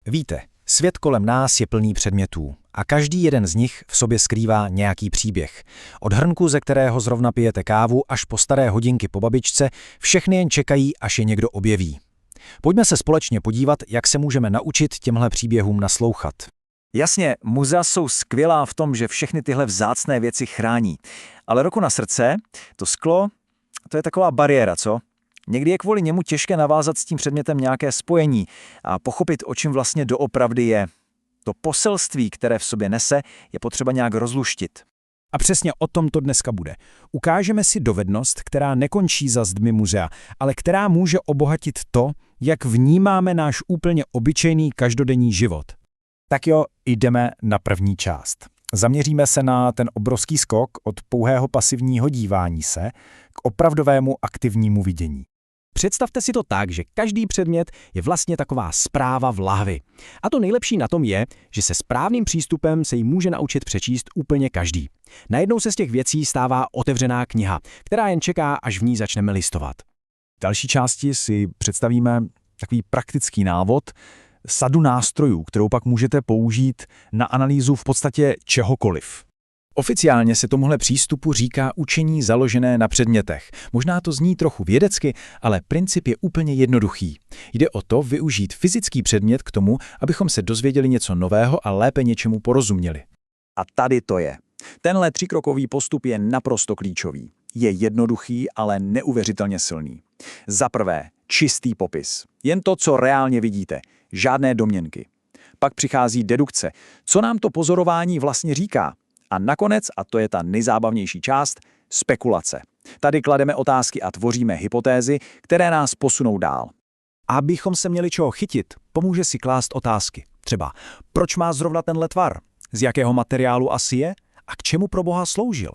Víte, svět kolem nás je plný předmětů a každý jeden z nich v sobě skrývá nějaký příběh. Od hrnku, ze kterého zrovna pijete kávu, až po staré hodinky po babičce, všechny jen čekají, až je někdo objeví. Pojďme se společně podívat, jak se můžeme naučit těmhle příběhům naslouchat. Jasně, muzea jsou skvělá v tom, že všechny tyhle vzácné věci chrání. Ale ruku na srdce, to sklo, to je taková bariéra, co? Někdy je kvůli němu těžké navázat s tím předmětem nějaké spojení a pochopit, o čem vlastně doopravdy je. To poselství, které v sobě nese, je potřeba nějak rozluštit. A přesně o tom to dneska bude. Ukážeme si dovednost, která nekončí za zdmi muzea, ale která může obohatit to, jak vnímáme náš úplně obyčejný každodenní život. Tak jo, jdeme na první část. Zaměříme se na ten obrovský skok od pouhého pasivního dívání se k opravdovému aktivnímu vidění. Představte si to tak, že každý předmět je vlastně taková zpráva v lahvi. A to nejlepší na tom je, že se správným přístupem se jí může naučit přečíst úplně každý. Najednou se z těch věcí stává otevřená kniha, která jen čeká, až v ní začneme listovat. V další části si představíme takový praktický návod, sadu nástrojů, kterou pak můžete použít na analýzu v podstatě čehokoliv. Oficiálně se tomuhle přístupu říká učení založené na předmětech. Možná to zní trochu vědecky, ale princip je úplně jednoduchý. Jde o to využít fyzický předmět k tomu, abychom se dozvěděli něco nového a lépe něčemu porozuměli. A tady to je. Tenhle tříkrokový postup je naprosto klíčový. Je jednoduchý, ale neuvěřitelně silný. Za prvé, čistý popis. Jen to, co reálně vidíte. Žádné domněnky. Pak přichází dedukce. Co nám to pozorování vlastně říká? A nakonec, a to je ta nejzábavnější část, spekulace. Tady klademe otázky a tvoříme hypotézy, které nás posunou dál. Abychom se měli čeho chytit, pomůže si klást otázky. Třeba, proč má zrovna tenhle tvar? Z jakého materiálu asi je? A k čemu pro Boha sloužil?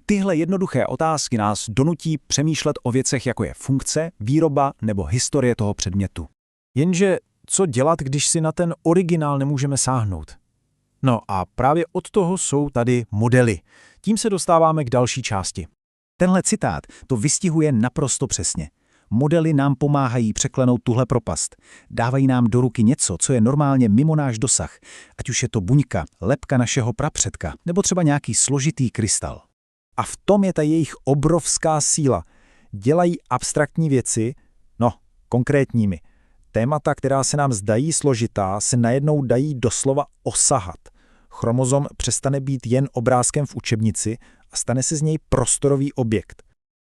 Tyhle jednoduché otázky nás donutí přemýšlet o věcech, jako je funkce, výroba nebo historie toho předmětu. Jenže co dělat, když si na ten originál nemůžeme sáhnout? No a právě od toho jsou tady modely. Tím se dostáváme k další části. Tenhle citát to vystihuje naprosto přesně. Modely nám pomáhají překlenout tuhle propast. Dávají nám do ruky něco, co je normálně mimo náš dosah. Ať už je to buňka, lebka našeho prapředka, nebo třeba nějaký složitý krystal. A v tom je ta jejich obrovská síla. Dělají abstraktní věci, konkrétními. Témata, která se nám zdají složitá, se najednou dají doslova osahat. Chromozom přestane být jen obrázkem v učebnici a stane se z něj prostorový objekt.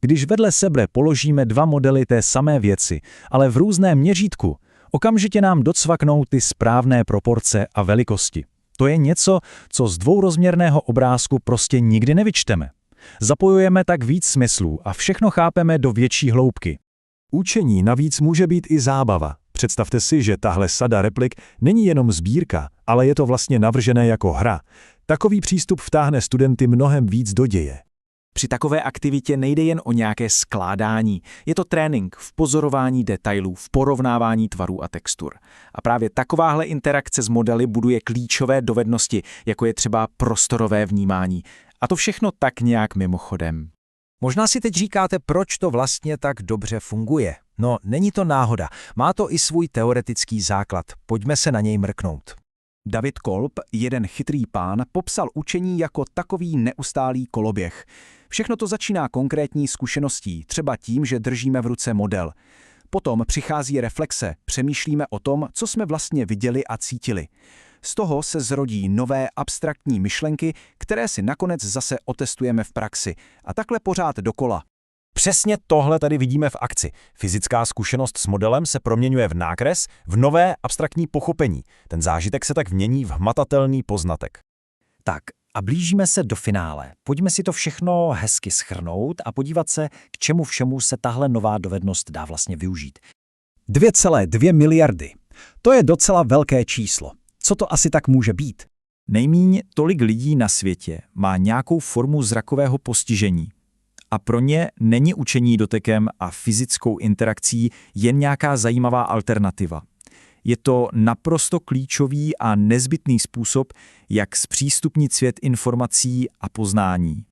Když vedle sebe položíme dva modely té samé věci, ale v různém měřítku, okamžitě nám docvaknou ty správné proporce a velikosti. To je něco, co z dvourozměrného obrázku prostě nikdy nevyčteme. Zapojujeme tak víc smyslů a všechno chápeme do větší hloubky. Učení navíc může být i zábava. Představte si, že tahle sada replik není jenom sbírka, ale je to vlastně navržené jako hra. Takový přístup vtáhne studenty mnohem víc do děje. Při takové aktivitě nejde jen o nějaké skládání. Je to trénink v pozorování detailů, v porovnávání tvarů a textur. A právě takováhle interakce s modely buduje klíčové dovednosti, jako je třeba prostorové vnímání. A to všechno tak nějak mimochodem. Možná si teď říkáte, proč to vlastně tak dobře funguje. No, není to náhoda. Má to i svůj teoretický základ. Pojďme se na něj mrknout. David Kolb, jeden chytrý pán, popsal učení jako takový neustálý koloběh. Všechno to začíná konkrétní zkušeností, třeba tím, že držíme v ruce model. Potom přichází reflexe, přemýšlíme o tom, co jsme vlastně viděli a cítili. Z toho se zrodí nové abstraktní myšlenky, které si nakonec zase otestujeme v praxi. A takhle pořád dokola. Přesně tohle tady vidíme v akci. Fyzická zkušenost s modelem se proměňuje v nákres, v nové abstraktní pochopení. Ten zážitek se tak mění v hmatatelný poznatek. Tak a blížíme se do finále. Pojďme si to všechno hezky shrnout a podívat se, k čemu všemu se tahle nová dovednost dá vlastně využít. 2,2 miliardy. To je docela velké číslo. Co to asi tak může být? Nejmíň tolik lidí na světě má nějakou formu zrakového postižení. A pro ně není učení dotekem a fyzickou interakcí jen nějaká zajímavá alternativa. Je to naprosto klíčový a nezbytný způsob, jak zpřístupnit svět informací a poznání.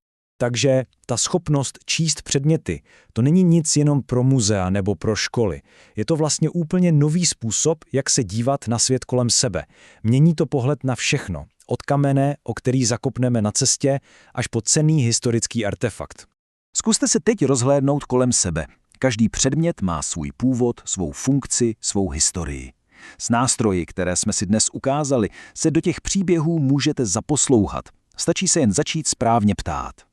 Takže ta schopnost číst předměty, to není nic jenom pro muzea nebo pro školy. Je to vlastně úplně nový způsob, jak se dívat na svět kolem sebe. Mění to pohled na všechno, od kamene, o který zakopneme na cestě, až po cenný historický artefakt. Zkuste se teď rozhlédnout kolem sebe. Každý předmět má svůj původ, svou funkci, svou historii. S nástroji, které jsme si dnes ukázali, se do těch příběhů můžete zaposlouchat. Stačí se jen začít správně ptát.